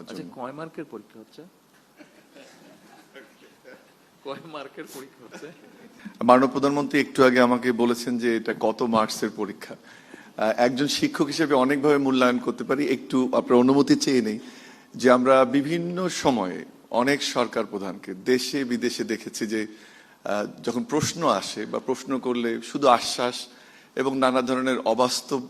জন্য। কয় মার্কের পরীক্ষা হচ্ছে? কয় মার্কের পরীক্ষা হচ্ছে? মাননীয় প্রধানমন্ত্রী একটু আগে আমাকে বলেছেন যে এটা কত মার্কসের পরীক্ষা। একজন শিক্ষক হিসেবে অনেকভাবে মূল্যায়ন করতে পারি, একটু আপনার অনুমতি চেয়ে নেই যে আমরা বিভিন্ন সময়ে অনেক সরকার প্রধানকে দেশে বিদেশে দেখেছি যে যখন প্রশ্ন আসে বা প্রশ্ন করলে শুধু আশ্বাস এবং নানা ধরনের অবাস্তব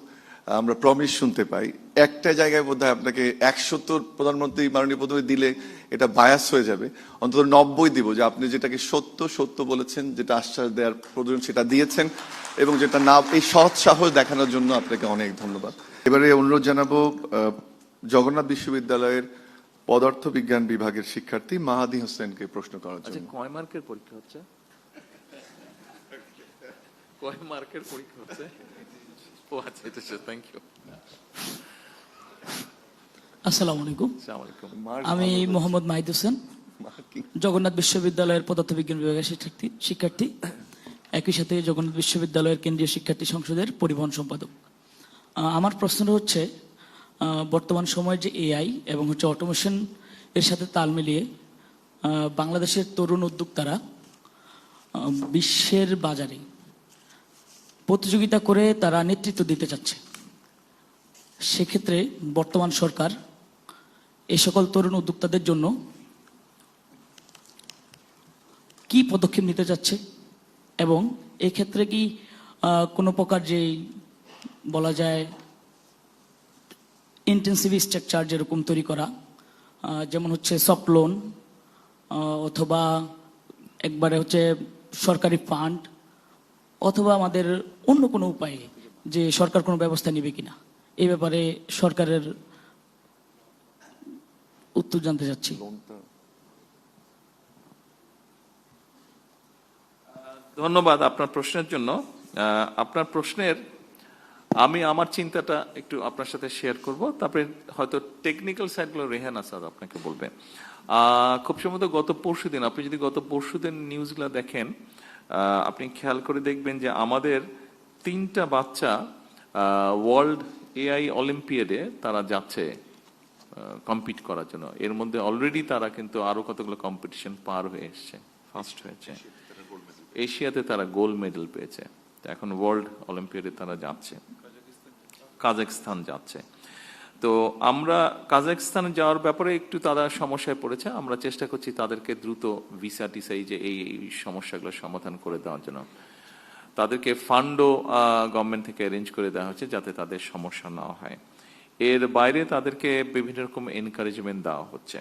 আমরা প্রমিস শুনতে পাই। একটা জায়গায় বোধহয় আপনাকে 170 প্রধানমন্ত্রী মাননীয় প্রধানমন্ত্রী দিলে এটা বায়াস হয়ে যাবে, অন্তত 90 দিব যে আপনি যেটাকে সত্য সত্য বলেছেন, যেটা আশ্বাস দেওয়ার প্রয়োজন সেটা দিয়েছেন, এবং যেটা না, এই সৎ সাহস দেখানোর জন্য আপনাকে অনেক ধন্যবাদ। এবারে অনুরোধ জানাবো জগন্নাথ বিশ্ববিদ্যালয়ের পদার্থ বিজ্ঞান বিভাগের শিক্ষার্থী মাহাদি হোসেনকে প্রশ্ন করার জন্য। কয় মার্কের পরীক্ষা হচ্ছে? কয় মার্কের পরীক্ষা হচ্ছে? ও আচ্ছা, এটা থ্যাংক ইউ। আসসালামু আলাইকুম। আসসালামু আলাইকুম। আমি মোহাম্মদ মাহিদ হোসেন, জগন্নাথ বিশ্ববিদ্যালয়ের পদার্থবিজ্ঞান বিভাগের শিক্ষার্থী, একই সাথে জগন্নাথ বিশ্ববিদ্যালয়ের কেন্দ্রীয় শিক্ষার্থী সংসদের পরিবহন সম্পাদক। আমার প্রশ্ন হচ্ছে, বর্তমান সময়ে যে এআই এবং অটোমেশন এর সাথে তাল মিলিয়ে বাংলাদেশের তরুণ উদ্যোক্তারা বিশ্বের বাজারে প্রতিযোগিতা করে তারা নেতৃত্ব দিতে চাচ্ছে। সেক্ষেত্রে বর্তমান সরকার এই সকল তরুণ উদ্যোক্তাদের জন্য কি পদক্ষেপ নিতে যাচ্ছে, এবং এক্ষেত্রে কি কোনো প্রকার যে বলা যায় ইন্টেন্সিভ স্ট্রাকচার যেরকম তৈরি করা, যেমন হচ্ছে সফট লোন অথবা একবারে হচ্ছে সরকারি ফান্ড, অথবা আমাদের অন্য কোনো উপায়ে যে সরকার কোনো ব্যবস্থা নেবে কিনা, এই ব্যাপারে সরকারের উত্তর জানতে চাচ্ছি। ধন্যবাদ আপনার প্রশ্নের জন্য। আপনার প্রশ্নের আমি আমার চিন্তাটা একটু আপনার সাথে শেয়ার করব, তারপরে হয়তো টেকনিক্যাল সাইডগুলো রেহান আসাদ আপনাকে বলবেন। খুব সম্ভবত গত পরশুদিন, আপনি যদি গত পরশুদিন নিউজগুলো দেখেন, আপনি খেয়াল করে দেখবেন যে আমাদের 3টা বাচ্চা ওয়ার্ল্ড এআই অলিম্পিয়াডে তারা যাচ্ছে কম্পিট করার জন্য। এর মধ্যে অলরেডি তারা কিন্তু আরো কতগুলো কম্পিটিশন পার হয়ে এসছে, ফার্স্ট হয়েছে। এশিয়াতে তারা গোল্ড মেডেল পেয়েছে, এখন ওয়ার্ল্ড অলিম্পিয়াডে তারা যাচ্ছে, কাজাখস্তান যাচ্ছে। তো আমরা কাজাখস্তানে যাওয়ার ব্যাপারে একটু তারা সমস্যায় পড়েছে, আমরা চেষ্টা করছি তাদেরকে দ্রুত ভিসা টিসা যে এই সমস্যাগুলো সমাধান করে দেওয়ার জন্য। তাদেরকে ফান্ডও গভর্নমেন্ট থেকে অ্যারেঞ্জ করে দেওয়া হচ্ছে যাতে তাদের সমস্যা না হয়। এর বাইরে তাদেরকে বিভিন্ন রকম এনকারেজমেন্ট দেওয়া হচ্ছে।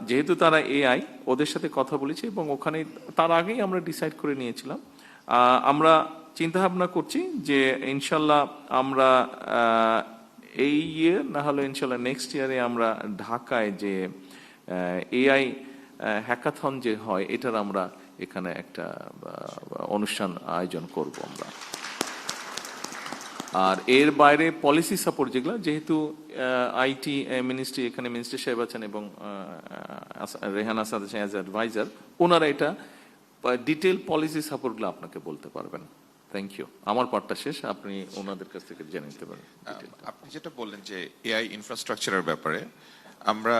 যেহেতু তারা এআই, ওদের সাথে কথা বলেছি এবং ওখানে তার আগেই আমরা ডিসাইড করে নিয়েছিলাম। আমরা চিন্তা ভাবনা করছি যে ইনশাল্লাহ আমরা এই ইয়ার না হলে ইনশাল্লাহ নেক্সট ইয়ারে আমরা ঢাকায় যে এআই হ্যাকাথন যে হয়, এটার আমরা এখানে একটা অনুষ্ঠান আয়োজন করব আমরা। আর এর বাইরে পলিসি সাপোর্ট যেগুলো, যেহেতু আইটি মিনিস্ট্রি, এখানে মিনিস্টার সাহেব আছেন এবং রেহান আসাদ আছেন অ্যাজ অ্যাডভাইজার, ওনারা এটা ডিটেল পলিসি সাপোর্টগুলো আপনাকে বলতে পারবেন। Thank you. আমার পার্টটা শেষ, আপনি ওনাদের কাছ থেকে জেনে নিতে পারেন। আপনি যেটা বললেন যে এআই ইনফ্রাস্ট্রাকচারের ব্যাপারে, আমরা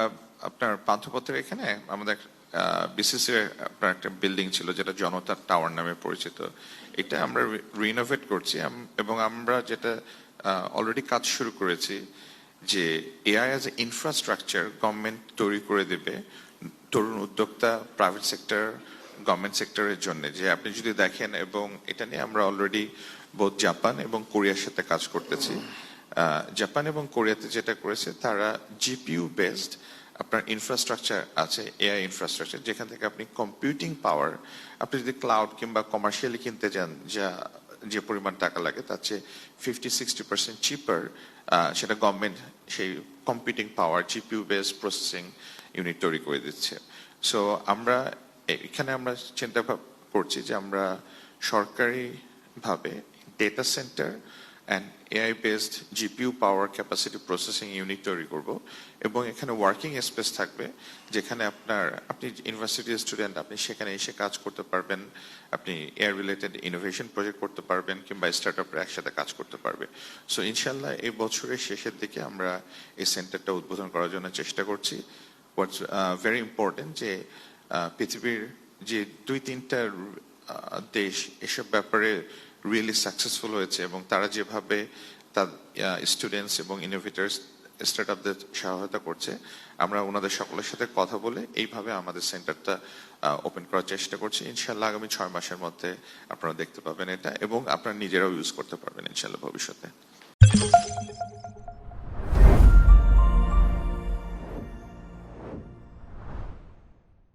আপনার পান্থপথের এখানে আমাদের বিসিসি আপনার একটা বিল্ডিং ছিল যেটা জনতা টাওয়ার নামে পরিচিত, এটা আমরা রিনোভেট করছি এবং আমরা যেটা অলরেডি কাজ শুরু করেছি যে AI as a infrastructure government তৈরি করে দেবে তরুণ উদ্যোক্তা, প্রাইভেট সেক্টর, গভর্নমেন্ট সেক্টরের জন্য। যে আপনি যদি দেখেন, এবং এটা নিয়ে আমরা অলরেডি বোধ জাপান এবং কোরিয়ার সাথে কাজ করতেছি। জাপান এবং কোরিয়াতে যেটা করেছে, তারা জিপিইউ বেসড আপনার ইনফ্রাস্ট্রাকচার আছে, এআই ইনফ্রাস্ট্রাকচার, যেখান থেকে আপনি কম্পিউটিং পাওয়ার, আপনি যদি ক্লাউড কিংবা কমার্শিয়ালি কিনতে যান যে পরিমাণ টাকা লাগে তার চেয়ে 50-60% চিপার, সেটা গভর্নমেন্ট সেই কম্পিউটিং পাওয়ার জিপিইউ বেসড প্রসেসিং ইউনিট তৈরি করে দিচ্ছে। সো আমরা এখানে আমরা চিন্তা করছি যে আমরা সরকারিভাবে data centre and AI based GPU power capacity processing unit তৈরি করব এবং এখানে ওয়ার্কিং স্পেস থাকবে যেখানে আপনি ইউনিভার্সিটির স্টুডেন্ট, আপনি সেখানে এসে কাজ করতে পারবেন, আপনি এআই রিলেটেড ইনোভেশন প্রজেক্ট করতে পারবেন কিংবা স্টার্টআপরা একসাথে কাজ করতে পারবে। সো ইনশাল্লাহ এই বছরের শেষের দিকে আমরা এই সেন্টারটা উদ্বোধন করার জন্য চেষ্টা করছি। হোয়াটস ভেরি ইম্পর্টেন্ট যে পৃথিবীর যে 2-3টা দেশ এসব ব্যাপারে রিয়েলি সাকসেসফুল হয়েছে এবং তারা যেভাবে তার স্টুডেন্টস এবং ইনোভেটার্স স্টার্টআপদের সহায়তা করছে, আমরা ওনাদের সকলের সাথে কথা বলে এইভাবে আমাদের সেন্টারটা ওপেন করার চেষ্টা করছি। ইনশাল্লাহ আগামী 6 মাসের মধ্যে আপনারা দেখতে পাবেন এটা এবং আপনারা নিজেরাও ইউজ করতে পারবেন ইনশাল্লাহ ভবিষ্যতে।